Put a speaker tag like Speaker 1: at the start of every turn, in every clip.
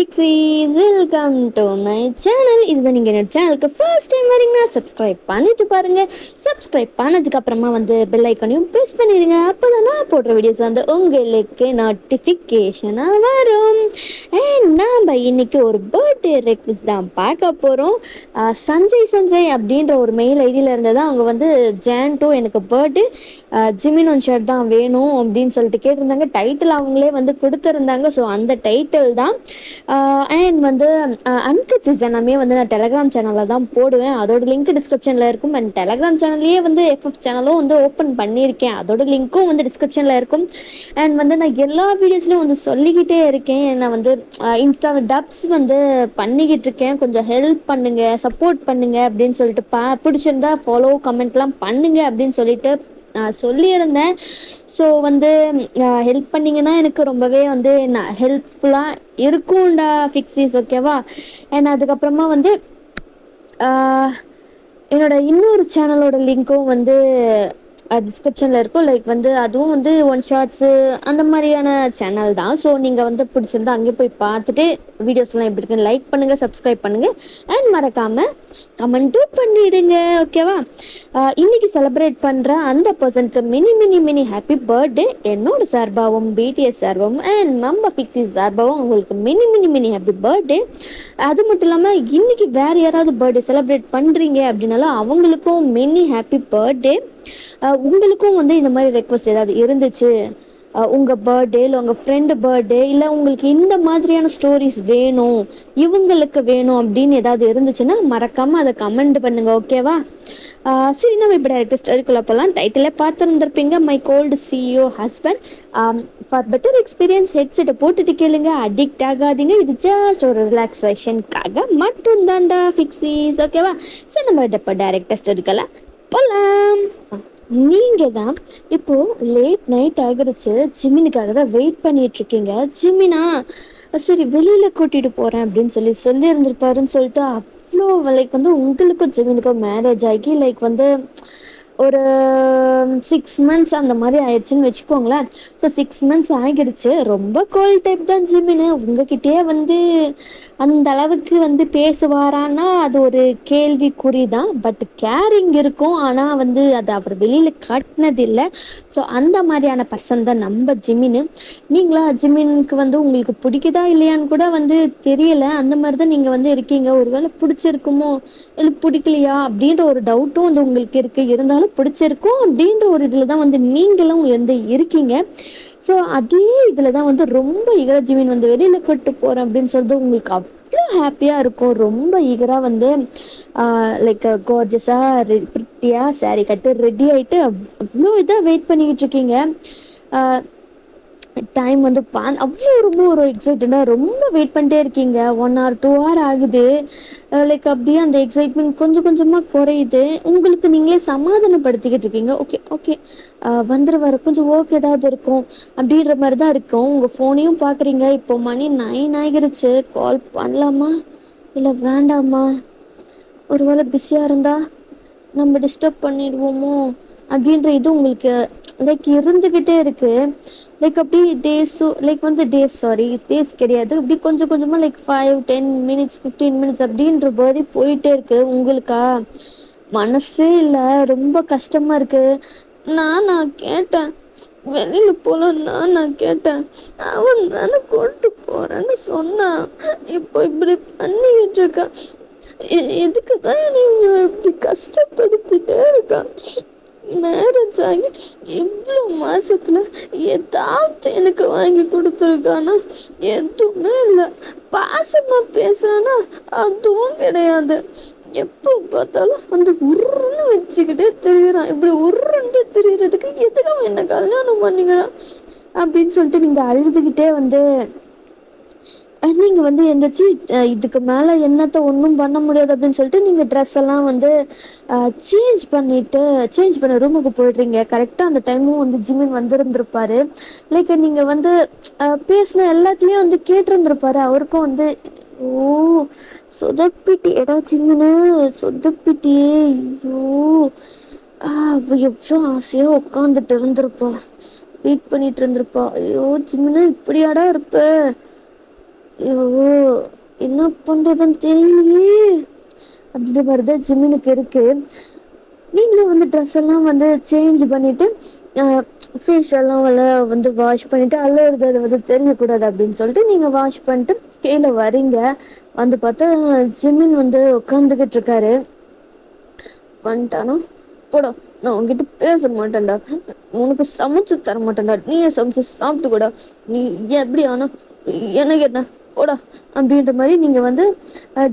Speaker 1: ஃபிக்ஸீஸ் welcome to my channel. இதுதான் நீங்கள் என்னோட சேனலுக்கு ஃபர்ஸ்ட் டைம் வரீங்கன்னா சப்ஸ்கிரைப் பண்ணிட்டு பாருங்கள். சப்ஸ்கிரைப் பண்ணதுக்கப்புறமா பெல் ஐக்கானையும் ப்ரெஸ் பண்ணிடுங்க. அப்போ தான் நான் போடுற வீடியோஸ் உங்களுக்கு நோட்டிஃபிகேஷனாக வரும். நாம் இன்னைக்கு ஒரு பர்த்டே ரெக்வெஸ்ட் தான் பார்க்க போகிறோம். சஞ்சய் அப்படின்ற ஒரு மெயில் ஐடியில் இருந்து தான் அவங்க ஜான் 2 எனக்கு பர்த்டே ஜிமின் ஒன் ஷர்ட் தான் வேணும் அப்படின்னு சொல்லிட்டு கேட்டிருந்தாங்க. டைட்டில் அவங்களே கொடுத்துருந்தாங்க. ஸோ அந்த டைட்டில் தான். அண்ட் அன்கட் சீசன் எல்லாமே நான் டெலகிராம் சேனலில் தான் போடுவேன். அதோட லிங்க் டிஸ்கிரிப்ஷனில் இருக்கும். அண்ட் டெலகிராம் சேனல்லையே எஃப்எஃப் சேனலும் ஓப்பன் பண்ணியிருக்கேன். அதோட லிங்க்கும் டிஸ்கிரிப்ஷனில் இருக்கும். அண்ட் நான் எல்லா வீடியோஸ்லையும் சொல்லிக்கிட்டே இருக்கேன். நான் இன்ஸ்டாவில் டப்ஸ் பண்ணிக்கிட்டு இருக்கேன். கொஞ்சம் ஹெல்ப் பண்ணுங்க, சப்போர்ட் பண்ணுங்க அப்படின்னு சொல்லிட்டு பிடிச்சிருந்தா ஃபாலோ கமெண்ட்லாம் பண்ணுங்க அப்படின்னு சொல்லிட்டு சொல்லியிருந்தேன். ஸோ ஹெல்ப் பண்ணிங்கன்னா எனக்கு ரொம்பவே நான் ஹெல்ப்ஃபுல்லாக இருக்கும்டா ஃபிக்ஸீஸ், ஓகேவா? அண்ட் அதுக்கப்புறமா என்னோட இன்னொரு சேனலோட லிங்க்கும் டிஸ்கிரிப்ஷனில் இருக்கும். லைக் அதுவும் ஒன் ஷார்ட்ஸு அந்த மாதிரியான சேனல் தான். ஸோ நீங்கள் பிடிச்சிருந்தா அங்கேயும் போய் பார்த்துட்டு வீடியோஸ்லாம் எப்படி இருக்குன்னு லைக் பண்ணுங்கள், சப்ஸ்கிரைப் பண்ணுங்கள், அண்ட் மறக்காமல் கமெண்ட்டும் பண்ணிவிடுங்க, ஓகேவா? இன்றைக்கி செலிப்ரேட் பண்ணுற அந்த பர்சனுக்கு mini mini mini happy birthday என்னோட சார்பாகவும் பிடிஎஸ் சார்பாகவும் அண்ட் மம்ப ஃபிக்ஸி சார்பாகவும் உங்களுக்கு mini mini mini happy birthday. அது மட்டும் இல்லாமல் இன்றைக்கி வேறு யாராவது பர்த்டே செலிப்ரேட் பண்ணுறீங்க அப்படின்னாலும் அவங்களுக்கும் மினி ஹாப்பி பர்த்டே. உங்களுக்கும் இந்த மாதிரி ரெக்வஸ்ட் ஏதாவது இருந்துச்சு, உங்கள் பர்த்டே இல்லை உங்கள் ஃப்ரெண்டு பர்த்டே இல்லை உங்களுக்கு இந்த மாதிரியான ஸ்டோரிஸ் வேணும், இவங்களுக்கு வேணும் அப்படின்னு ஏதாவது இருந்துச்சுன்னா மறக்காமல் அதை கமெண்ட் பண்ணுங்கள், ஓகேவா? சரி, நம்ம இப்போ டேரக்டர் ஸ்டோரிக்குள்ளே போகலாம். டைட்டிலே பார்த்துருந்துருப்பீங்க, my gold CEO husband. For better experience ஹெட்செட்டை போட்டுட்டு கேளுங்க, அடிக்ட் ஆகாதீங்க. இது ஜஸ்ட் ஒரு ரிலாக்ஸேஷனுக்காக மட்டும்தான்டா ஃபிக்ஸீஸ், ஓகேவா? சரி, நம்ம இப்போ டேரக்டர் ஸ்டோரிக்கெல்லாம் போகலாம். நீங்கள் தான் இப்போது லேட் நைட் ஆகிடுச்சு, ஜிமினுக்காக தான் வெயிட் பண்ணிகிட்ருக்கீங்க. ஜிமினா சரி வெளியில் கூட்டிகிட்டு போகிறேன் அப்படின்னு சொல்லியிருந்திருப்பாருன்னு சொல்லிட்டு அவ்வளோ உங்களுக்கும் ஜிமினுக்கும் மேரேஜ் ஆகி ஒரு 6 months அந்த மாதிரி ஆயிடுச்சுன்னு வச்சுக்கோங்களேன். ஸோ 6 months ஆகிடுச்சு. ரொம்ப கோல்ட் டைப் தான் ஜிமினு. உங்ககிட்டே அந்த அளவுக்கு பேசுவாரான்னா அது ஒரு கேள்விக்குறி தான். பட் கேரிங் இருக்கும். ஆனால் அது அவர் வெளியில் காட்டினதில்லை. ஸோ அந்த மாதிரியான பர்சன் தான் நம்ம ஜிமினு. நீங்களா ஜிமினுக்கு உங்களுக்கு பிடிக்குதா இல்லையான்னு கூட தெரியலை. அந்த மாதிரி தான் நீங்கள் இருக்கீங்க. ஒருவேளை பிடிச்சிருக்குமோ இல்லை பிடிக்கலையா அப்படின்ற ஒரு டவுட்டும் உங்களுக்கு இருக்குது. இருந்தாலும் பிடிச்சிருக்கும் அப்படின்ற ஒரு இதில் தான் நீங்களும் இருக்கீங்க. ஸோ அதே இதில் தான் ரொம்ப ஈகராக ஜிமின் வெளியில் கூட்டு போகிறேன் அப்படின்னு சொல்லிட்டு உங்களுக்கு அவ்வளோ ஹாப்பியாக இருக்கும். ரொம்ப ஈகராக லைக் கார்ஜஸாக பிரிட்டியாக சாரீ கட்டு ரெடி ஆகிட்டு அவ்வளோ இதாக வெயிட் பண்ணிக்கிட்டு இருக்கீங்க. டைம் அவ்வளோ ரொம்ப ஒரு எக்ஸைட்டடாக ரொம்ப வெயிட் பண்ணிட்டே இருக்கீங்க. 1 hour 2 hour ஆகுது. லைக் அப்படியே அந்த எக்ஸைட்மெண்ட் கொஞ்சம் கொஞ்சமாக குறையுது. உங்களுக்கு நீங்களே சமாதானப்படுத்திக்கிட்டு இருக்கீங்க. ஓகே ஓகே வந்துடுவார், கொஞ்சம் ஓகே ஏதாவது இருக்கும் அப்படின்ற மாதிரி தான் இருக்கும். உங்கள் ஃபோனையும் பார்க்குறீங்க. இப்போ மணி 9 ஆகிருச்சு. கால் பண்ணலாமா இல்லை வேண்டாமா? ஒரு வேளை பிஸியாக இருந்தால் நம்ம டிஸ்டர்ப் பண்ணிடுவோமோ அப்படின்ற இது உங்களுக்கு லைக் இருந்துக்கிட்டே இருக்குது. லைக் அப்படி டேஸ் கிடையாது, அப்படி கொஞ்சம் கொஞ்சமாக லைக் 5 10 minutes 15 minutes அப்படின்ற மாதிரி போயிட்டே இருக்குது. உங்களுக்கா மனசே இல்லை, ரொம்ப கஷ்டமாக இருக்குது. நான் கேட்டேன் வெளியில் போகலன்னா, நான் கேட்டேன், அவன் தானே கொண்டு போகிறேன்னு சொன்னான். இப்போ இப்படி பண்ணிக்கிட்டு இருக்கான். எதுக்கு தான் நீ இப்படி கஷ்டப்படுத்திட்டே இருக்கான்? மேரேஜ் ஆகி இவ்வளோ மாதத்துல ஏதாவது எனக்கு வாங்கி கொடுத்துருக்கானா? எதுவுமே இல்லை. பாசமாக பேசுகிறானா? அதுவும் கிடையாது. எப்போ பார்த்தாலும் உருன்னு வச்சுக்கிட்டே திரிகிறான். இப்படி உருண்டு திரிகிறதுக்கு எதுக்கு அவன் என்ன கல்யாணம் பண்ணிக்கிறான் அப்படின்னு சொல்லிட்டு நீங்கள் அழுதுகிட்டே நீங்கள் எந்திரிச்சு இதுக்கு மேலே என்னத்தை ஒன்றும் பண்ண முடியாது அப்படின்னு சொல்லிட்டு நீங்கள் ட்ரெஸ் எல்லாம் சேஞ்ச் பண்ண ரூமுக்கு போய்ட்றீங்க. கரெக்டாக அந்த டைமும் ஜிமின் வந்திருந்திருப்பாரு. லைக் நீங்கள் பேசின எல்லாத்தையுமே கேட்டிருந்திருப்பாரு. அவருக்கும் ஓ சொதப்பிட்டி எடா ஜிமினு, சொதப்பிட்டியே, ஐயோ எவ்வளோ ஆசையாக உட்காந்துட்டு இருந்திருப்பா, வெயிட் பண்ணிட்டு இருந்திருப்பா. ஐயோ ஜிமினு இப்படியாடா இருப்ப, ஐயோ! என்ன பண்றதுன்னு தெரியலையே! அப்படின்ற மாரி தான் ஜிமினுக்கு இருக்கு. நீங்களும் வந்து ட்ரெஸ் எல்லாம் வந்து சேஞ்ச் பண்ணிட்டு, அ ஃபேஸ் எல்லாம் வந்து வாஷ் பண்ணிட்டு, அழுவுறது அது வந்து தெரியக்கூடாது அப்படின்னு சொல்லிட்டு, நீங்க வாஷ் பண்ணிட்டு கீழ வரீங்க. வந்து பார்த்தா ஜிமின் வந்து உட்காந்துக்கிட்டு இருக்காரு. வந்துட்டானா, "போடா நான் உன்கிட்ட பேச மாட்டேன்டா. உனக்கு சமைச்சு தர மாட்டேன்டா. நீயே சமைச்சு சாப்பிட்டுக்கோடா. நீ எப்படி ஆனா எனக்கு என்ன? போடா" அப்படின்ற மாரி நீங்க வந்து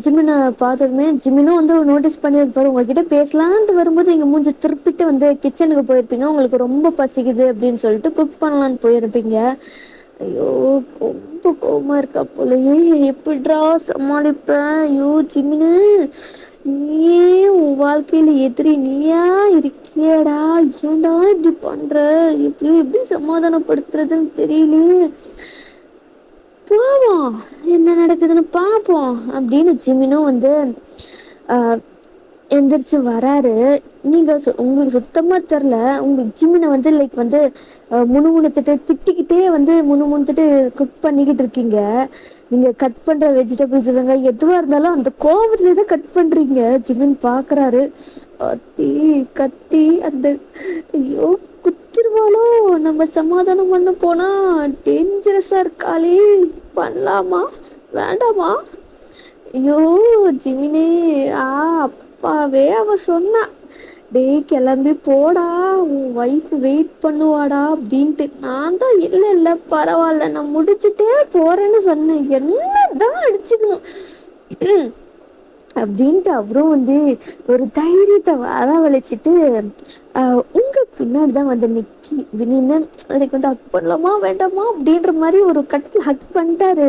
Speaker 1: ஜிமின பார்த்ததுமே ஜிமினும் வந்து நோட்டீஸ் பண்ணியிருப்பாரு. உங்ககிட்ட பேசலான்ட்டு வரும்போது நீங்க மூஞ்சி திருப்பிட்டு வந்து கிச்சனுக்கு போயிருப்பீங்க. உங்களுக்கு ரொம்ப பசிக்குது அப்படின்னு சொல்லிட்டு குக் பண்ணலான்னு போயிருப்பீங்க. ஐயோ! ரொம்ப கோவமா இருக்கா போலயே! எப்பிட்றா சமாளிப்பேன்? ஐயோ! ஜிமினு, நீயே உன் வாழ்க்கையில எதிரி நீயா இருக்கியேடா! ஏன்டா இப்படி பண்ற? எப்படி சமாதானப்படுத்துறதுன்னு தெரியலையே! போவோம். என்ன நடக்குதுன்னு பார்ப்போம். அப்படின்னு ஜிமினும் வந்து அ எந்திரிச்சு வராரு. நீங்க உங்களுக்கு சுத்தமா தெர்ல. உங்களுக்கு ஜிமின வந்து லைக் வந்து முணுமுணுத்துட்டு, திட்டிக்கிட்டே வந்து முணுமுணுத்துட்டு குக் பண்ணிக்கிட்டு இருக்கீங்க. நீங்க கட் பண்ற வெஜிடபிள்ஸ் வெங்காயம் எதுவா இருந்தாலும் அந்த கோவத்துல தான் கட் பண்றீங்க. ஜிமின் பார்க்குறாரு. அத்தி, கத்தி அந்த ஐயோ! குத்திருவாளோ! நம்ம சமாதானம் பண்ண போனா டேஞ்சரஸா இருக்காளே! பண்ணலாமா? வேண்டாமா? ஐயோ! ஜிமினே! ஆ அப்பாவே அவ சொன்னா. "டேய் கிளம்பி போடா, உன் ஒய்ஃப் வெயிட் பண்ணுவாடா" அப்படின்ட்டு. நான் தான் "இல்ல இல்ல பரவால்ல நான் முடிச்சுட்டே போறேன்னு" சொன்னேன். என்னதான் அடிச்சுக்கணும். அப்படின்ட்டு அவரும் வந்து ஒரு தைரியத்தை வரவழைச்சிட்டு உங்க பின்னாடி தான் வந்து நின்று அதுக்கு வந்து ஹக் பண்ணலாமா வேண்டாமா அப்படின்ற மாதிரி ஒரு கட்டத்தில் ஹக் பண்ணிட்டாரு.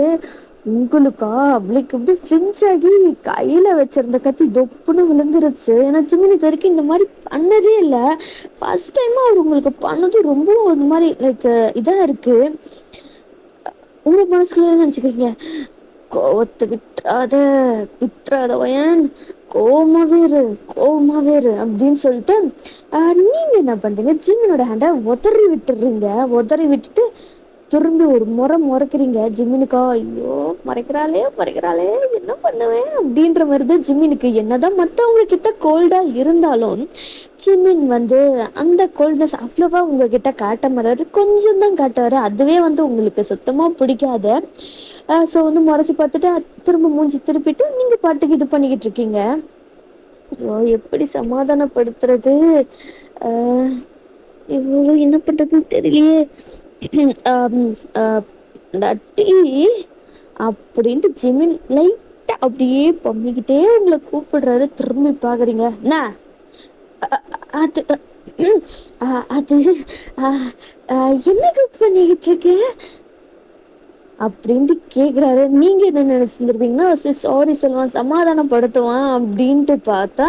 Speaker 1: உங்களுக்கா அவளுக்கு இப்படி ஃப்ரிஞ்ச் ஆகி கையில வச்சிருந்த கத்தி தொப்புன்னு விழுந்துருச்சு. ஏன்னா ஜிமினி இது வரைக்கும் இந்த மாதிரி பண்ணதே இல்லை. ஃபர்ஸ்ட் டைமா அவர் உங்களுக்கு பண்ணது ரொம்ப ஒரு மாதிரி லைக் இதாக இருக்கு. உங்க மனசுக்குள்ள என்ன நினைச்சுக்கிறீங்க? கோவத்தை விட்டுறாத, விட்டுறாத வயன், கோவமாவே இரு அப்படின்னு சொல்லிட்டு நீங்க என்ன பண்றீங்க? ஜிம்மினோட ஹேண்டை உதறி விட்டுறீங்க. உதறி விட்டுட்டு திரும்பி ஒரு முறை முறைக்கிறீங்க. ஜிம்மினுக்கா ஐயோ மறைக்கிறாளே என்ன பண்ணுவேன் அப்படின்ற மாதிரி தான் ஜிம்மினுக்கு. என்னதான் மற்றவங்க கிட்ட கோல்டா இருந்தாலும் ஜிம்மின் வந்து அந்த கோல்ட்னஸ் அவ்வளவா உங்ககிட்ட காட்ட மாட்டாரு. கொஞ்சம் தான் காட்டுவாரு. அதுவே வந்து உங்களுக்கு சுத்தமா பிடிக்காது. ஸோ வந்து முறைச்சி பார்த்துட்டு திரும்ப மூஞ்சி திருப்பிட்டு நீங்க பாட்டுக்கு இது பண்ணிக்கிட்டு இருக்கீங்க. ஐயோ! எப்படி சமாதானப்படுத்துறது? அ ஐயோ! என்ன பண்றதுன்னு தெரியலையே! அம் அ "நட்டி" அப்படின்ட்டு ஜிமின் லைட்டா அப்படியே பம்மிக்கிட்டே உங்கள கூப்பிடுறாரு. திரும்பி பார்க்குறீங்க. "என்ன?" அ அது அது அ அ "என்ன குக் பண்ணிக்கிட்டு இருக்க?" அப்படின்ட்டு கேட்குறாரு. நீங்க என்ன நினைச்சிருந்துருப்பீங்கன்னா, சரி சாரி சொல்லுவான், சமாதானப்படுத்துவான் அப்படின்ட்டு பார்த்தா,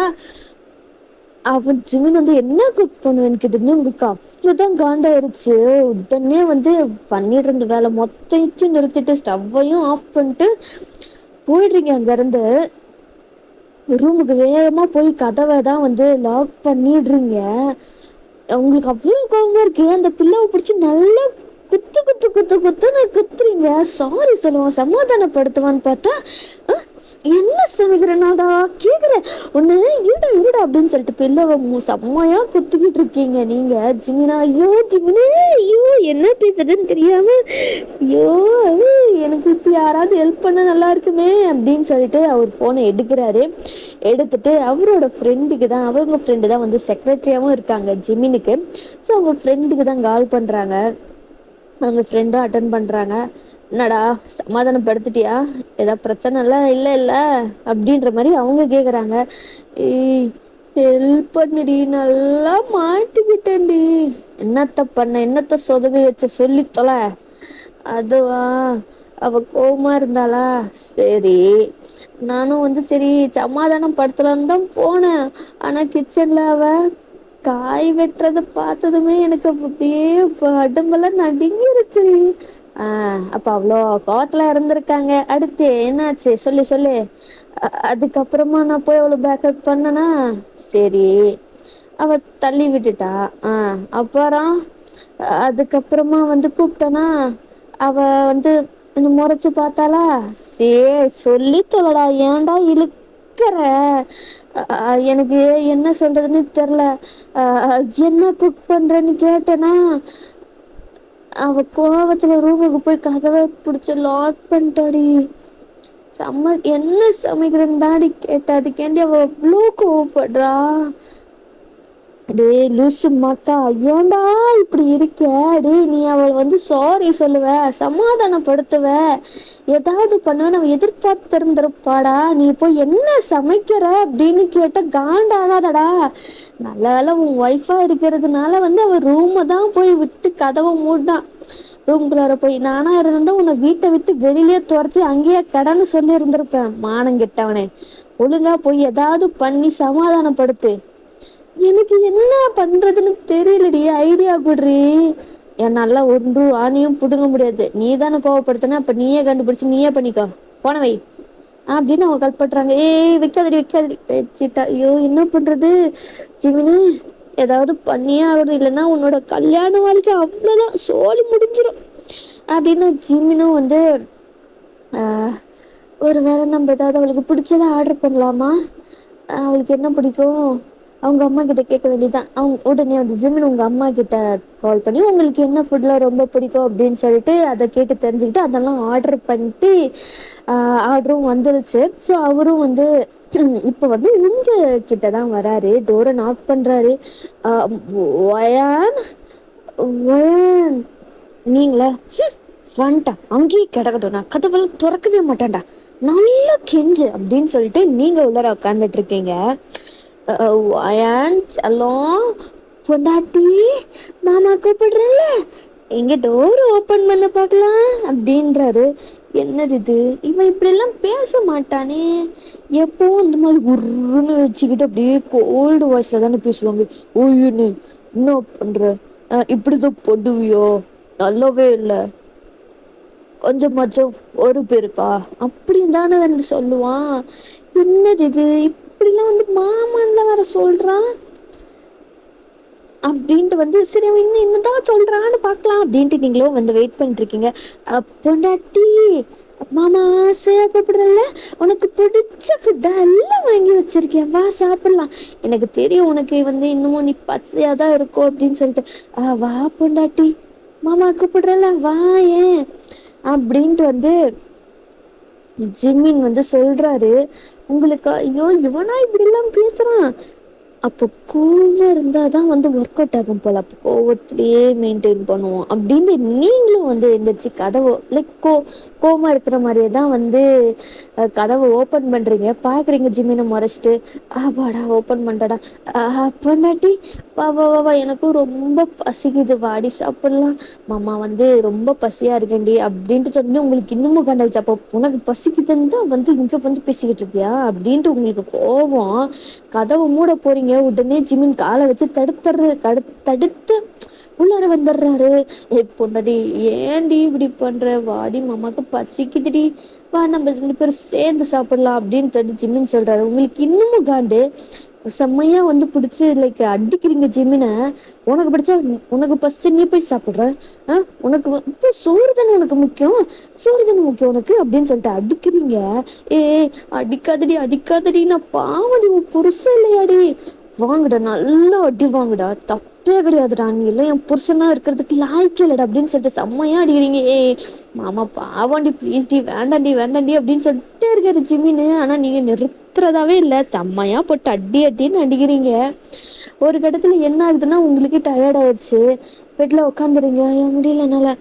Speaker 1: அவன் ஜிமின் வந்து என்ன குக் பண்ணுவேன்னு கேட்டது உங்களுக்கு அவ்வளோதான் காண்டாயிருச்சு. உடனே வந்து பண்ணிட்டு இருந்த வேலை மொத்தத்தையும் நிறுத்திட்டு ஸ்டவ்வையும் ஆஃப் பண்ணிட்டு போயிடுறீங்க அங்கேருந்து. ரூமுக்கு வேகமா போய் கதவை தான் வந்து லாக் பண்ணிடுறீங்க. உங்களுக்கு அவ்வளோ கோவமா இருக்கு. அந்த பில்லோவ பிடிச்சி நல்லா குத்துன்னு குத்துறீங்க. சாரி சொல்லுவான், சமாதானப்படுத்துவான்னு பார்த்தா, அ என்ன சமைக்கிறனாடா கேட்குறேன். ஒண்ணு இருடா அப்படின்னு சொல்லிட்டு பில்லோவ செம்மையா குத்திக்கிட்டு இருக்கீங்க நீங்க. ஜிமினா, ஐயோ ஜிமினே, ஐயோ என்ன பேசுறதுன்னு தெரியாம, ஐயோ எனக்கு இப்போ யாராவது ஹெல்ப் பண்ண நல்லா இருக்குமே அப்படின்னு சொல்லிட்டு அவர் ஃபோனை எடுக்கிறாரு. எடுத்துட்டு அவரோட ஃப்ரெண்டுக்கு தான், அவங்க ஃப்ரெண்டு தான் வந்து செக்ரட்டரியாகவும் இருக்காங்க ஜிமினுக்கு. ஸோ அவங்க ஃப்ரெண்டுக்கு தான் கால் பண்ணுறாங்க. அவங்க ஃப்ரெண்டும் அட்டன் பண்ணுறாங்க. என்னடா சமாதானப்படுத்திட்டியா? ஏதாவது பிரச்சனைலாம் இல்லைல்ல அப்படின்ற மாதிரி அவங்க கேட்குறாங்க. ஏய் ஹெல்ப் பண்ணுடி, நல்லா மாட்டிக்கிட்டேன்டி. என்னத்த சொதவி வச்ச சொல்லி தொலை. அதுவா, அவ கோவமா இருந்தாளா? சரி, நானும் வந்து சரி சமாதானம் படுத்தலான்னு தான் போனேன். ஆனா கிச்சன்ல அவ காய் வெட்டுறத பார்த்ததுமே எனக்கு அப்படியே உடம்பெல்லாம் நடுங்கிருச்சு. அப்ப அவ்வளோ கோவத்துல இருந்திருக்காங்க. அடுத்து என்னாச்சு சொல்லு சொல்லு. அதுக்கப்புறமா நான் போய் அவளை பேக்கப் பண்ணனா, சரி அவ தள்ளி விட்டுட்டா. அப்புறம் அதுக்கப்புறமா வந்து கூப்பிட்டனா, அவ வந்து முறைச்சு பார்த்தாலா, சே சொல்லி தொலைடா, ஏன்டா இழுக்கிற? எனக்கு என்ன சொல்றதுன்னு தெரில. என்ன குக் பண்றேன்னு கேட்டேனா, அவ கோவத்துல ரூமுக்கு போய் கதவை பிடிச்சி லாக் பண்ணிட்டாடி. என்ன சமைக்கிறேன்னு தானடி கேட்டா, அதுக்கேண்டி அவ அவ்வளோ கோவப்படுறா. டேய் லூசு மக்கா, ஏன்டா இப்படி இருக்க? டேய் நீ அவள் வந்து சாரி சொல்லுவ, சமாதானப்படுத்துவ, ஏதாவது பண்ணுவ, நம்ம எதிர்பார்த்திருந்திருப்பாடா. நீ போய் என்ன சமைக்கிற அப்படின்னு கேட்ட காண்டாகாதடா. நல்ல வேலை உன் ஒய்ஃபா இருக்கிறதுனால வந்து அவள் ரூமை தான் போய் விட்டு கதவை மூடான். ரூம்குள்ளார போய் நானா இருந்தா உன்னை வீட்டை விட்டு வெளியிலேயே துரத்தி அங்கேயே கடன்னு சொல்லி இருந்திருப்பேன். மானம் கெட்டவனே, ஒழுங்கா போய் ஏதாவது பண்ணி சமாதானப்படுத்து. எனக்கு என்ன பண்றதுன்னு தெரியலடி, ஐடியா குடுறி. என்னால ஒன்று ஆணியும் புடுங்க முடியாது. நீ தானே கோவப்படுத்தின, அப்ப நீயே கண்டுபிடிச்சு நீயே பண்ணிக்கோ, போன வை அப்படின்னு அவங்க கல்படுறாங்க. வைக்காதடி வைக்காதடி வச்சுட்டா. ஐயோ என்ன பண்றது ஜிமினி, ஏதாவது பண்ணியே ஆகுது, இல்லைன்னா உன்னோட கல்யாண வாழ்க்கை அவ்வளோதான், சோழி முடிஞ்சிடும் அப்படின்னு ஜிமினும் வந்து ஒரு வேளை நம்ம ஏதாவது அவளுக்கு பிடிச்சதை ஆர்டர் பண்ணலாமா? அவளுக்கு என்ன பிடிக்கும், அவங்க அம்மா கிட்ட கேட்க வேண்டியதான். அவங்க உடனே வந்து ஜிமின் உங்க அம்மா கிட்ட கால் பண்ணி உங்களுக்கு என்ன ஃபுட்லாம் ரொம்ப பிடிக்கும் அப்படின்னு சொல்லிட்டு அதை கேட்டு தெரிஞ்சுக்கிட்டு அதெல்லாம் ஆர்டர் பண்ணிட்டு ஆர்டரும் வந்துருச்சு. ஸோ அவரும் வந்து இப்போ வந்து உங்க கிட்ட தான் வராரு, டோரை நாக் பண்றாரு. வயான் வயான் நீங்களா? வந்துட்டா, அங்கேயே கிடக்கட்டும், நான் கதவெல்லாம் திறக்கவே மாட்டேன்டா, நல்லா கெஞ்சு அப்படின்னு சொல்லிட்டு நீங்க உள்ளார உட்காந்துட்டு இருக்கீங்க. செல்லம் பொண்டாட்டி, மாமா கூப்பிடுறேன்ல, எங்க டோர் ஓப்பன் பண்ண பார்க்கலாம் அப்படின்றாரு. என்னது இது, இவன் இப்படி எல்லாம் பேச மாட்டானே, எப்பவும் இந்த மாதிரி உருன்னு வச்சுக்கிட்டு அப்படியே கோல்டு வாய்ஸ்ல தானே பேசுவாங்க. ஓய்யுன்னு என்ன பண்ற, இப்படிதான் போடுவியோ, நல்லாவே இல்லை, கொஞ்சமாச்சும் பொறுப்பு இருக்கா அப்படின்னு தானே வந்து சொல்லுவான். என்னது இது, இப்படிலாம் வந்து மாமான்ல வர சொல்றான் அப்படின்ட்டு வந்து சரி அவன் இன்னும் என்னதான் சொல்றான்னு பார்க்கலாம் அப்படின்ட்டு நீங்களும் வந்து வெயிட் பண்ணிட்டு இருக்கீங்க. பொண்டாட்டி, மாமா ஆசையா கூப்பிடுறல, உனக்கு பிடிச்ச ஃபுட்டா எல்லாம் வாங்கி வச்சிருக்கேன், வா சாப்பிடலாம். எனக்கு தெரியும் உனக்கு வந்து இன்னமும் நீ பச்சையா தான் இருக்கும் அப்படின்னு சொல்லிட்டு, வா பொண்டாட்டி, மாமா கூப்பிடுறல வா ஏன் அப்படின்ட்டு வந்து ஜிம்மின் வந்து சொல்றாரு. உங்களுக்கு ஐயோ இவனா இப்படி எல்லாம் பேசுறான், அப்போ கோவம் இருந்தாதான் வந்து ஒர்க் அவுட் ஆகும் போல, அப்போ கோவத்திலேயே மெயின்டைன் பண்ணுவோம் அப்படின்னு நீங்களும் வந்து எந்திரிச்சு கதவை லைக் கோவமா இருக்கிற மாதிரியே தான் வந்து கதவை ஓப்பன் பண்றீங்க. பாக்குறீங்க ஜிம்மினை முறைச்சிட்டு, பாடா ஓப்பன் பண்ணிட்டடா. பொண்டாட்டி, வா வா வா வா, எனக்கும் ரொம்ப பசிக்குது, வாடி சாப்பிடலாம், மாமா வந்து ரொம்ப பசியா இருக்கேன்டி அப்படின்ட்டு சொல்லி உங்களுக்கு இன்னமும் கண்டாச்சு. அப்போ உனக்கு பசிக்குதுன்னு தான் வந்து இங்க வந்து பேசிக்கிட்டு இருக்கியா அப்படின்ட்டு உங்களுக்கு கோவம். கதவை மூட போறீங்க, உடனே ஜிமின் காலை வச்சு தடுத்து உள்ளார வந்துடுறாரு. பொண்டாடி ஏன்டி இப்படி பண்ற, வாடி மாமாக்கு பசிக்குதுடி, வா நம்ம 2 பேரும் சேர்ந்து சாப்பிடலாம் அப்படின்னு ஜிமின் சொல்றாரு. உங்களுக்கு இன்னமும் காண்டு செம்மையா வந்து பிடிச்சி லைக் அடிக்கிறீங்க ஜிமினை. உனக்கு பிடிச்சா உனக்கு பசிச்சு நீ போய் சாப்பிடுற, உனக்கு இப்போ சோறு தானே உனக்கு முக்கியம், சோறு தானே முக்கியம் உனக்கு அப்படின்னு சொல்லிட்டு அடிக்கிறீங்க. அடிக்காதடி அடிக்காதடி, நான் பாவடி உன் புருஷன் இல்லையாடி, வாங்கடா நல்லா அடி வாங்கடா, தப்பே கிடையாதுடா, நீ எல்லாம் என் புருஷனா இருக்கிறதுக்கு லாய்க்கே இல்லடா அப்படின்னு சொல்லிட்டு செம்மையா அடிக்கிறீங்க. மாமா பாவாண்டி ப்ளீஸ் டி, வேண்டாண்டி வேண்டாண்டி அப்படின்னு சொல்லிட்டே இருக்காரு ஜிமின்னு. ஆனா நீங்க நிறுத்துறதாவே இல்லை, செம்மையா போட்டு அடி அடின்னு அடிக்கிறீங்க. ஒரு கட்டத்துல என்ன ஆகுதுன்னா உங்களுக்கு டயர்ட் ஆயிடுச்சு, பெட்ல உட்காந்துறீங்க. முடியல என்னால,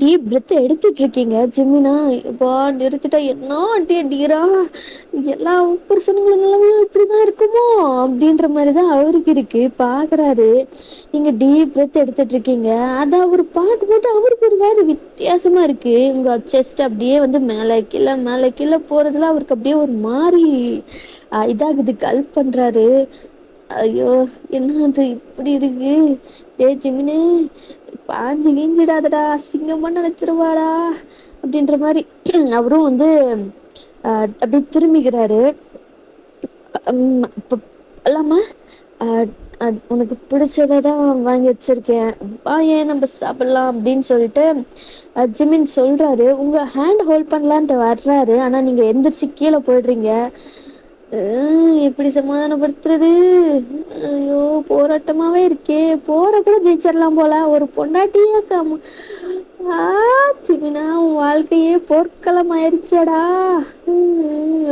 Speaker 1: டீப் பிரெத் எடுத்துட்டு இருக்கீங்க. ஜிம்மினா இப்போ நிறுத்திட்டா என்ன அடி அடிக்கிறா, எல்லா புருஷனுங்களும் எல்லாமே இப்படிதான் இருக்குமோ அப்படின்ற மாதிரிதான் அவருக்கு இருக்கு. பாக்குறாரு, நீங்க டீப் பிரெத் எடுத்துட்டு இருக்கீங்க, அதை அவர் பார்க்கும்போது அவருக்கு ஒரு வேறு வித்தியாசமா இருக்கு. உங்க செஸ்ட் அப்படியே வந்து மேலே கீழே போறதுல அவருக்கு அப்படியே ஒரு மாதிரி இதாகுது, கல்ப் பண்றாரு. ஐயோ என்ன அது இப்படி இருக்கு, ஜிமினு பாஞ்சு கீஞ்சிடாதடா, அசிங்கமா நினைச்சிருவாடா அப்படின்ற மாதிரி அவரும் வந்து அப்படி திரும்பிக்கிறாரு. இப்போ இல்லாம உனக்கு பிடிச்சத தான் வாங்கி வச்சிருக்கேன். வா ஏன் நம்ம சாப்பிடலாம் அப்படின்னு சொல்லிட்டு ஜிமின் சொல்றாரு. உங்க ஹேண்ட் ஹோல்ட் பண்ணலான்ட்டு வர்றாரு. ஆனா நீங்க எந்திரிச்சு கீழே போயிடுறீங்க. எப்படி சமாதானப்படுத்துறது? ஐயோ போராட்டமாவே இருக்கே. போற கூட ஜெயிச்சிடலாம் போல. ஒரு பொண்டாட்டியே ஆ ஜிமினா உன் வாழ்க்கையே போர்க்களம் ஆயிடுச்சடா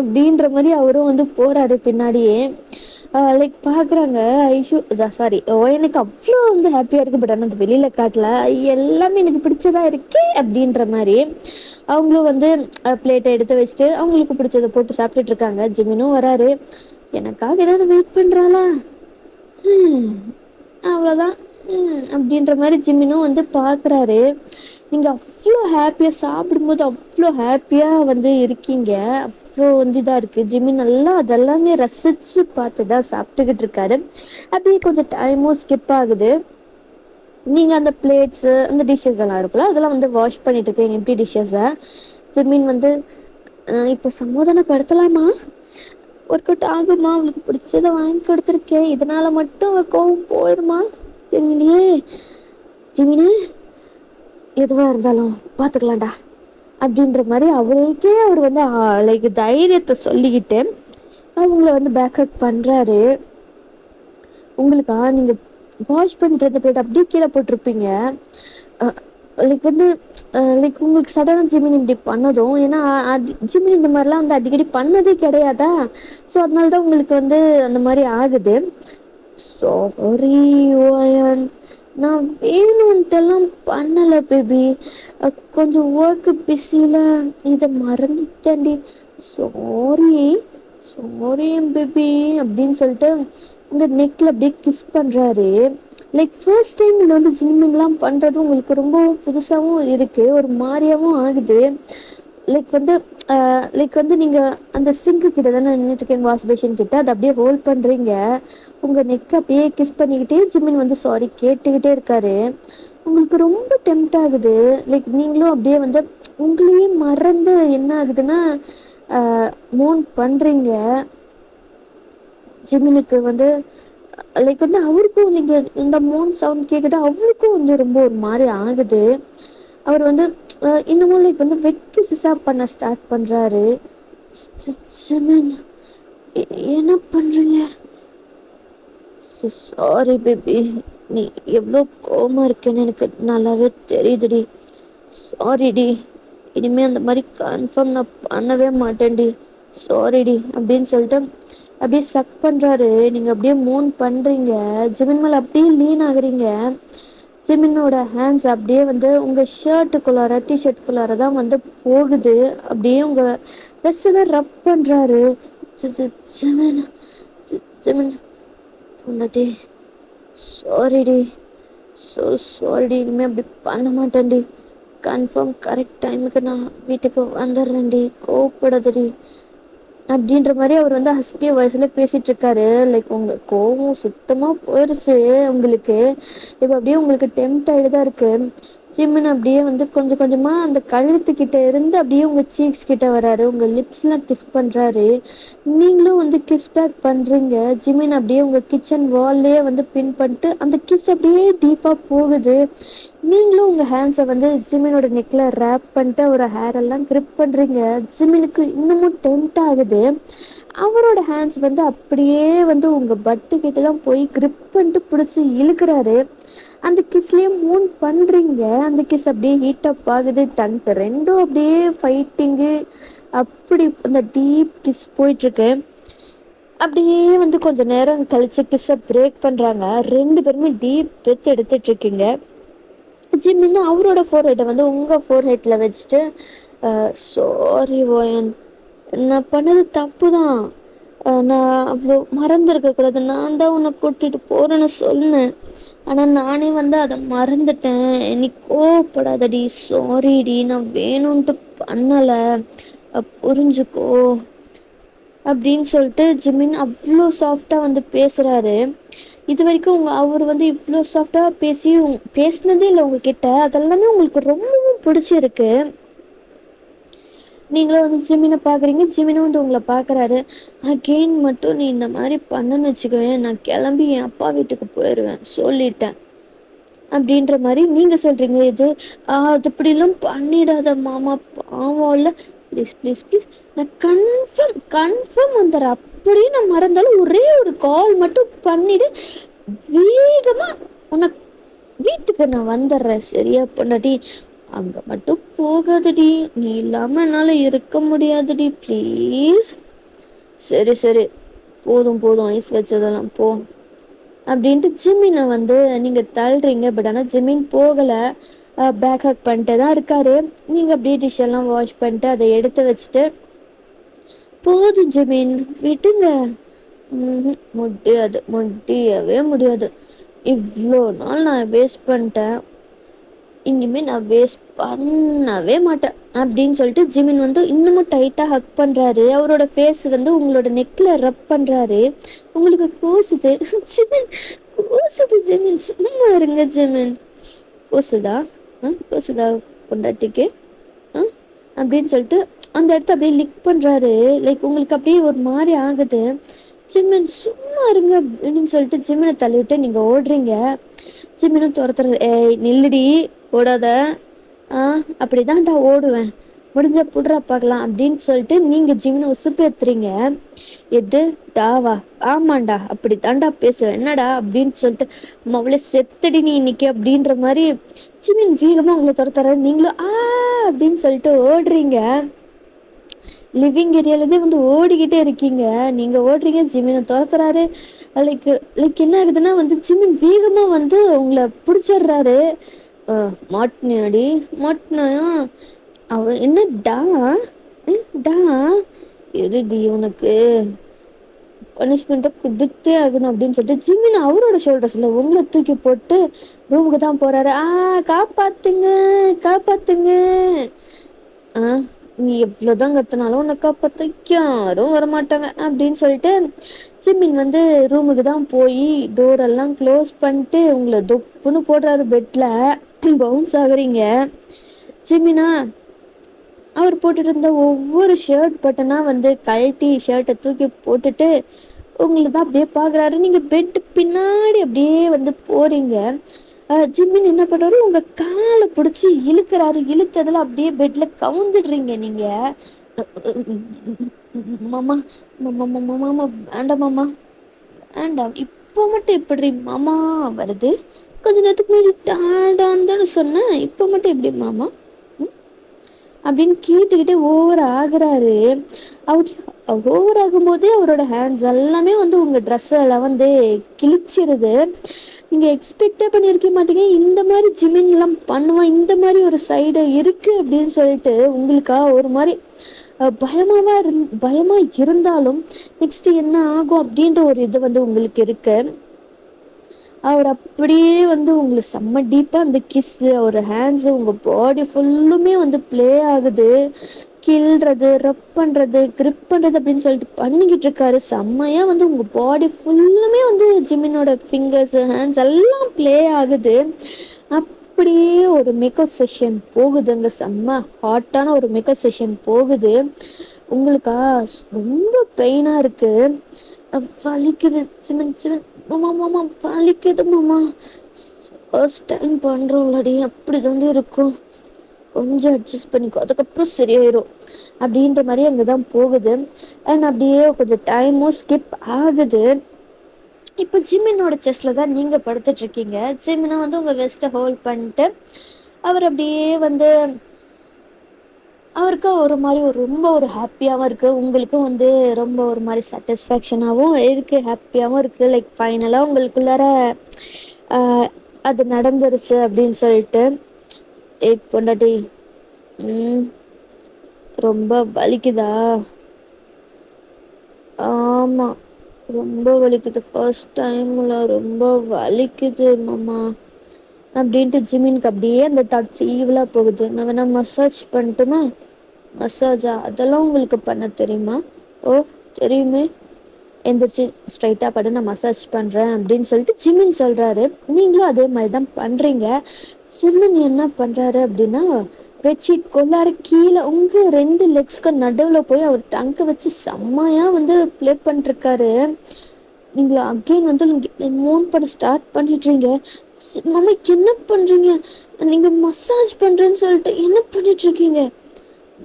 Speaker 1: அப்படின்ற மாதிரி அவரும் வந்து போறாரு பின்னாடியே. லைக் பார்க்குறாங்க ஐஷு சாரி எனக்கு அவ்வளோ வந்து ஹாப்பியாக இருக்குது. பட் ஆனால் அது வெளியில் காட்டல. எல்லாமே எனக்கு பிடிச்சதா இருக்கே அப்படின்ற மாதிரி அவங்களும் வந்து பிளேட்டை எடுத்து வச்சுட்டு அவங்களுக்கு பிடிச்சதை போட்டு சாப்பிட்டுட்டு இருக்காங்க. ஜிமினும் வராரு. எனக்காக ஏதாவது வெயிட் பண்ணுறாளா? அவ்வளோதான் அப்படின்ற மாதிரி ஜிமினும் வந்து பார்க்குறாரு. நீங்கள் அவ்வளோ ஹாப்பியாக சாப்பிடும்போது அவ்வளோ ஹாப்பியாக வந்து இருக்கீங்க. அவ்வளோ வந்து இதாக இருக்குது. ஜிமின் நல்லா அதெல்லாமே ரசித்து பார்த்து தான் சாப்பிட்டுக்கிட்டு இருக்காரு. அப்படியே கொஞ்சம் டைமும் ஸ்கிப் ஆகுது. நீங்கள் அந்த பிளேட்ஸு அந்த டிஷ்ஷஸ் எல்லாம் இருக்குல்ல அதெல்லாம் வந்து வாஷ் பண்ணிட்டு இருக்கீங்க எம்டி டிஷ்ஷஸை. ஜிமின் வந்து இப்போ சமாதானப்படுத்தலாமா? ஒர்க் அவுட் ஆகுமா? அவளுக்கு பிடிச்சதை வாங்கி கொடுத்துருக்கேன். இதனால் மட்டும் அவள் கோவம் போயிடுமா தெரியலையே. ஜிமினு எதுவாக இருந்தாலும் பார்த்துக்கலாம்டா அப்படின்ற மாதிரி அவருக்கே அவர் வந்து லைக் தைரியத்தை சொல்லிக்கிட்டு அவங்கள வந்து பேக்கப் பண்ணுறாரு. உங்களுக்கா நீங்கள் வாஷ் பண்ணிட்டு இருந்த பிளேட் அப்படியே கீழே போட்டிருப்பீங்க. லைக் வந்து லைக் உங்களுக்கு சடனாக ஜிமின் இப்படி பண்ணதும், ஏன்னா ஜிமின் இந்த மாதிரிலாம் வந்து அடிக்கடி பண்ணதே கிடையாதா. ஸோ அதனால தான் உங்களுக்கு வந்து அந்த மாதிரி ஆகுது. சாரி ஓயன், நான் வேணும்ன்ட்டெல்லாம் பண்ணலை பேபி. கொஞ்சம் ஒர்க்கு பிஸியில் இதை மறந்துட்டேன்டி. சாரி சாரி பேபி அப்படின்னு சொல்லிட்டு உங்கள் நெக்கில் அப்படியே கிஸ் பண்ணுறாரு. லைக் ஃபர்ஸ்ட் டைம் இது வந்து ஜிம்மிங்லாம் பண்ணுறது உங்களுக்கு ரொம்பவும் புதுசாகவும் இருக்குது. ஒரு மாதிரியாகவும் ஆகுது. லைக் வந்து நீங்கள் அந்த சிங்க்கு கிட்ட தானே நின்றுட்டுருக்கீங்க, வாஷ் பேஷன் கிட்ட. அதை அப்படியே ஹோல்ட் பண்ணுறீங்க. உங்கள் நெக்கை அப்படியே கிஸ் பண்ணிக்கிட்டே ஜிம்மின் வந்து சாரி கேட்டுக்கிட்டே இருக்காரு. உங்களுக்கு ரொம்ப டெம்ட் ஆகுது. லைக் நீங்களும் அப்படியே வந்து உங்களையே மறந்து என்ன ஆகுதுன்னா மூன் பண்ணுறீங்க. ஜிம்மினுக்கு வந்து லைக் வந்து அவருக்கும் நீங்கள் இந்த மூன் சவுண்ட் கேட்குது. அவருக்கும் வந்து ரொம்ப ஒரு மாதிரி ஆகுது. அவர் வந்து இன்னமும் லைக் வந்து வெக்கி சிசாப் பண்ண ஸ்டார்ட் பண்ணுறாரு. ஜிமின் என்ன பண்ணுறீங்க? சாரி பேபி, நீ எவ்வளோ கோவமாக இருக்கேன்னு எனக்கு நல்லாவே தெரியுதுடி. சாரிடி, இனிமேல் அந்த மாதிரி கன்ஃபார்ம் நான் பண்ணவே மாட்டேன்டி. சாரிடி அப்படின்னு சொல்லிட்டு அப்படியே சக் பண்ணுறாரு. நீங்கள் அப்படியே மூன் பண்ணுறீங்க. ஜிமின் மேலே அப்படியே லீன் ஆகுறீங்க. ஜிமினோட ஹேண்ட்ஸ் அப்படியே வந்து உங்கள் ஷர்ட்டுக்குள்ளார டிஷர்ட்டுக்குள்ளார தான் வந்து போகுது. அப்படியே உங்கள் பெஸ்ட்டு தான் ரப் பண்ணுறாரு. ஜிமின் ஜிமின் பொண்டாட்டி சாரிடி, ஸோ சாரிடி, இனிமேல் அப்படி பண்ண மாட்டேன்டி. கன்ஃபார்ம் கரெக்ட் டைமுக்கு நான் வீட்டுக்கு வந்துடுறேன்டி, கோவப்படாதடி அப்படின்ற மாதிரி அவர் வந்து ஹஸ்கிய வயசுல பேசிட்டு இருக்காரு. லைக் உங்க கோவம் சுத்தமா போயிடுச்சு உங்களுக்கு. இப்போ அப்படியே உங்களுக்கு டெம்ட் ஆகிட்டுதான் இருக்கு. ஜிம்மின் அப்படியே வந்து கொஞ்சம் கொஞ்சமா அந்த கழுத்துக்கிட்ட இருந்து அப்படியே உங்க சீக்ஸ் கிட்ட வராரு. உங்க லிப்ஸ்லாம் கிஸ் பண்றாரு. நீங்களும் வந்து கிஸ் பேக் பண்றீங்க. ஜிம்மின் அப்படியே உங்க கிச்சன் வால்லே வந்து பின் பண்ணிட்டு அந்த கிஸ் அப்படியே டீப்பா போகுது. நீங்களும் உங்கள் ஹேண்ட்ஸை வந்து ஜிமினோட நெக்கில் ரேப் பண்ணிட்டு ஒரு ஹேர் எல்லாம் கிரிப் பண்ணுறீங்க. ஜிமினுக்கு இன்னமும் டெம்ட் ஆகுது. அவரோட ஹேண்ட்ஸ் வந்து அப்படியே வந்து உங்கள் பட்டுக்கிட்ட தான் போய் கிரிப் பண்ணிட்டு பிடிச்சி இழுக்கிறாரு. அந்த கிஸ்லேயே மூன் பண்ணுறீங்க. அந்த கிஸ் அப்படியே ஹீட்டப் ஆகுது. டங்க் ரெண்டும் அப்படியே ஃபைட்டிங்கு. அப்படி அந்த டீப் கிஸ் போயிட்டுருக்கு. அப்படியே வந்து கொஞ்சம் நேரம் கழிச்சு கிஸ்ஸை பிரேக் பண்ணுறாங்க. ரெண்டு பேருமே டீப் பிரெத் எடுத்துட்ருக்கீங்க. ஜிம்மின்னு அவரோட ஃபோர்ஹெட்டை வந்து உங்கள் ஃபோர்ஹெட்டில் வச்சுட்டு சாரி ஓயன், நான் பண்ணது தப்பு தான். நான் அவ்வளோ மறந்துருக்கக்கூடாது. நான் தான் உன்னை கூட்டிகிட்டு போகிறேன்னு சொன்னேன். ஆனால் நானே வந்து அதை மறந்துட்டேன். நீ கோவப்படாதடி. சாரிடி, நான் வேணும்ன்ட்டு பண்ணலை, புரிஞ்சுக்கோ அப்படின்னு சொல்லிட்டு ஜிமின் அவ்வளோ சாஃப்டாக வந்து பேசுகிறாரு. இது வரைக்கும் அவர் வந்து இவ்வளோ சாஃப்டாக பேசினதே இல்லை உங்ககிட்ட. அதெல்லாமே உங்களுக்கு ரொம்பவும் பிடிச்சிருக்கு. நீங்களும் வந்து ஜிமினை பார்க்குறீங்க, ஜிமினும் வந்து உங்களை பார்க்குறாரு. அகெயின் மட்டும் நீ இந்த மாதிரி பண்ணன்னு வச்சுக்கவேன், நான் கிளம்பி என் அப்பா வீட்டுக்கு போயிடுவேன், சொல்லிட்டேன் அப்படின்ற மாதிரி நீங்க சொல்றீங்க. இது அது இப்படிலாம் பண்ணிடாத மாமா, பாவம் இல்லை, ப்ளீஸ் ப்ளீஸ் ப்ளீஸ், நான் கன்ஃபார்ம் கன்ஃபார்ம் வந்துடுறேன். அப்படியே நான் மறந்தாலும் ஒரே ஒரு கால் மட்டும் பண்ணிடு, வேகமா உனக்கு வீட்டுக்கு நான் வந்துடுறேன், சரியா பொண்டாட்டி? அங்க மட்டும் போகாதடி, நீ இல்லாம என்னால இருக்க முடியாதுடி, ப்ளீஸ். சரி சரி, போதும் போதும், ஐஸ் வச்சதெல்லாம் போ அப்படின்ட்டு ஜிமினை வந்து நீங்கள் தள்ளுறீங்க. பட் ஆனால் ஜிமின் போகலை, பேக் ஹக் பண்ணிட்டு தான் இருக்காரு. நீங்கள் அப்படியே டிஷ்ஷெல்லாம் வாஷ் பண்ணிட்டு அதை எடுத்து வச்சுட்டு, போதும் ஜிமின் விட்டுங்க. முடியாது, முடியவே முடியாது. இவ்வளோ நாள் நான் வேஸ்ட் பண்ணிட்டேன், இனிமேல் நான் வேஸ்ட் பண்ணவே மாட்டேன் அப்படின்னு சொல்லிட்டு ஜிமின் வந்து இன்னமும் டைட்டாக ஹக் பண்ணுறாரு. அவரோட ஃபேஸ் வந்து உங்களோட நெக்கில் ரப் பண்ணுறாரு. உங்களுக்கு கூசுது ஜிமின், கூசுது ஜிமின், சும்மா இருங்க ஜிமின். கூசுதா? கூசுதா பொண்டாட்டிக்கு அப்படின்னு சொல்லிட்டு அந்த இடத்த அப்படியே லிக் பண்ணுறாரு. லைக் உங்களுக்கு அப்படியே ஒரு மாதிரி ஆகுது. ஜிமின் சும்மா இருங்க அப்படின்னு சொல்லிட்டு ஜிமினை தள்ளிவிட்டு நீங்கள் ஓடுறீங்க. ஜிமினும் துரத்துறது, ஏய் நில்லுடி, ஓடாத, அப்படிதான்டா ஓடுவேன், முடிஞ்ச புடுறா பார்க்கலாம் அப்படின்னு சொல்லிட்டு நீங்கள் ஜிமினை உசுப்பேத்துறீங்க. எது டாவா? ஆமாண்டா, அப்படி தாண்டா பேசுவேன், என்னடா அப்படின்னு சொல்லிட்டு, அவளே செத்தடி நீ இன்னைக்கு அப்படின்ற மாதிரி ஜிமின் வேகமாக உங்களை துரத்துற. நீங்களும் அப்படின்னு சொல்லிட்டு ஓடுறீங்க. லிவிங் ஏரியாலதே வந்து ஓடிக்கிட்டே இருக்கீங்க. நீங்கள் ஓடுறீங்க, ஜிமினை துரத்துறாரு. லைக் லைக் என்ன ஆகுதுன்னா வந்து ஜிமின் வேகமாக வந்து உங்களை பிடிச்சிடுறாரு. மாட்டினியாடி? மாட்டினா அவன் என்ன டா டா இருடி, உனக்கு பனிஷ்மெண்ட்டை கொடுத்தே ஆகணும் அப்படின்னு சொல்லிட்டு ஜிமின் அவரோட ஷோல்டர்ஸில் உங்களை தூக்கி போட்டு ரூமுக்கு தான் போகிறாரு. காப்பாத்துங்க காப்பாத்துங்க, நீ எவ்வளோதான் கத்துனாலும் உன்னை காப்பாற்ற யாரும் வரமாட்டாங்க அப்படின்னு சொல்லிட்டு ஜிமின் வந்து ரூமுக்கு தான் போய் டோரெல்லாம் க்ளோஸ் பண்ணிட்டு உங்களை தொப்புன்னு போடுறாரு. பெட்டில் பவுன்ஸ் ஆகுறீங்க. ஜிமினா அவர் போட்டுட்டு இருந்த ஒவ்வொரு ஷர்ட் பட்டனாக வந்து கழட்டி ஷர்ட்டை தூக்கி போட்டுட்டு உங்களை தான் அப்படியே பார்க்குறாரு. நீங்கள் பெட்டு பின்னாடி அப்படியே வந்து போகிறீங்க. ஜிம்மின் என்ன பண்ணுறாரு, உங்கள் காலை பிடிச்சி இழுக்கிறாரு. இழுத்ததில் அப்படியே பெட்டில் கவுந்துடுறீங்க நீங்கள். மாமா மாமா மாமா மாமா வேண்டாம் மாமா வேண்டாம், இப்போ மட்டும் எப்படி மாமா வருது? கொஞ்ச நேரத்துக்கு முன்னாடி டாடான்னு தானே சொன்னேன், இப்போ மட்டும் எப்படி மாமா அப்படின்னு கேட்டுக்கிட்டே ஓவர் ஆகுறாரு. அவர் ஓவர் ஆகும்போதே அவரோட ஹேண்ட்ஸ் எல்லாமே வந்து உங்கள் ட்ரெஸ்ஸெல்லாம் வந்து கிழிச்சிருது. நீங்கள் எக்ஸ்பெக்டே பண்ணியிருக்க மாட்டீங்க இந்த மாதிரி ஜிமின்லாம் பண்ணுவான், இந்த மாதிரி ஒரு சைடு இருக்குது அப்படின்னு சொல்லிட்டு. உங்களுக்கா ஒரு மாதிரி பயமாக இருந்தாலும் நெக்ஸ்ட்டு என்ன ஆகும் அப்படின்ற ஒரு இது வந்து உங்களுக்கு இருக்கு. அவர் அப்படியே வந்து உங்களுக்கு செம்ம டீப்பாக அந்த கிஸ்ஸு, அவர் ஹேண்ட்ஸு, உங்கள் பாடி ஃபுல்லுமே வந்து ப்ளே ஆகுது. கில்றது, ரப் பண்ணுறது, கிரிப் பண்ணுறது அப்படின்னு சொல்லிட்டு பண்ணிக்கிட்டு இருக்காரு. செம்மையாக வந்து உங்கள் பாடி ஃபுல்லுமே வந்து ஜிமினோட ஃபிங்கர்ஸு, ஹேண்ட்ஸ் எல்லாம் ப்ளே ஆகுது. அப்படியே ஒரு மேக்கப் செஷன் போகுதுங்க, செம்ம ஹாட்டான ஒரு மேக்கப் செஷன் போகுது. உங்களுக்கா ரொம்ப பெயினாக இருக்குது, வலிக்குது. ஜிமின் ஜிமின் மாமா மாமா வலிக்குது மாமா, ஃபர்ஸ்ட் டைம் பண்ணுறோம்லடி, அப்படி வந்து இருக்கும், கொஞ்சம் அட்ஜஸ்ட் பண்ணிக்கோ, அதுக்கப்புறம் சரியாயிரும் அப்படின்ற மாதிரி அங்கே தான் போகுது. அண்ட் அப்படியே கொஞ்சம் டைமும் ஸ்கிப் ஆகுது. இப்போ ஜிமினோட செஸ்டில் தான் நீங்கள் படுத்துட்ருக்கீங்க. ஜிமினை வந்து உங்கள் வெஸ்ட்டை ஹோல்ட் பண்ணிட்டு அவர் அப்படியே வந்து அவருக்கு ஒரு மாதிரி ரொம்ப ஒரு ஹாப்பியாகவும் இருக்குது. உங்களுக்கும் வந்து ரொம்ப ஒரு மாதிரி சாட்டிஸ்ஃபேக்ஷனாகவும் இருக்குது, ஹாப்பியாகவும் இருக்குது. லைக் ஃபைனலாக உங்களுக்குள்ளார அது நடந்துருச்சு அப்படின்னு சொல்லிட்டு. பொண்டாட்டி ரொம்ப வலிக்குதா? ஆமாம், ரொம்ப வலிக்குது, ஃபர்ஸ்ட் டைமில் ரொம்ப வலிக்குது மாமா அப்படின்ட்டு ஜிமினுக்கு அப்படியே அந்த தாட்ஸ் ஈவலாக போகுது. நான் வேணா மசாஜ் பண்ணட்டுமா? மசாஜா? அதெல்லாம் உங்களுக்கு பண்ண தெரியுமா? ஓ தெரியுமே, எந்திரிச்சு ஸ்ட்ரைட்டாக படு, நான் மசாஜ் பண்ணுறேன் அப்படின்னு சொல்லிட்டு ஜிமின் சொல்கிறாரு. நீங்களும் அதே மாதிரி தான் பண்ணுறீங்க. ஜிமின் என்ன பண்ணுறாரு அப்படின்னா பெட்ஷீட் கொள்ளார கீழே உங்கள் 2 லெக்ஸ்க்கு நடுவில் போய் அவர் டங்கை வச்சு செம்மையாக வந்து ப்ளே பண்ணிருக்காரு. நீங்கள் அகெயின் வந்து மூன் பண்ண ஸ்டார்ட் பண்ணிடுறீங்க. மாமா என்ன பண்ணுறீங்க? நீங்கள் மசாஜ் பண்ணுறேன்னு சொல்லிட்டு என்ன பண்ணிட்டுருக்கீங்க?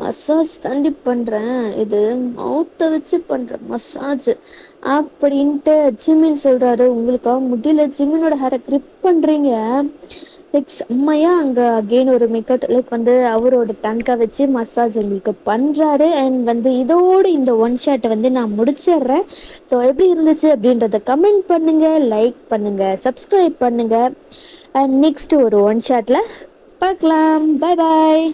Speaker 1: மசாஜ் தாண்டி பண்ணுறேன், இது மவுத்தை வச்சு பண்ணுறேன் மசாஜ் அப்படின்ட்டு ஜிமின் சொல்கிறாரு. உங்களுக்காக முடியல, ஜிமினோட ஹேரை க்ரிப் பண்ணுறீங்க. லைக் செம்மையாக அங்கே அகெயின் ஒரு மேக்கட் லைக் வந்து அவரோட டங்கை வச்சு மசாஜ் உங்களுக்கு பண்ணுறாரு. அண்ட் வந்து இதோடு இந்த ஒன் ஷாட்டை வந்து நான் முடிச்சிடுறேன். ஸோ எப்படி இருந்துச்சு அப்படின்றத கமெண்ட் பண்ணுங்கள், லைக் பண்ணுங்கள், சப்ஸ்கிரைப் பண்ணுங்கள். அண்ட் நெக்ஸ்ட்டு ஒரு ஒன் ஷாட்டில் பார்க்கலாம். பாய் பாய்.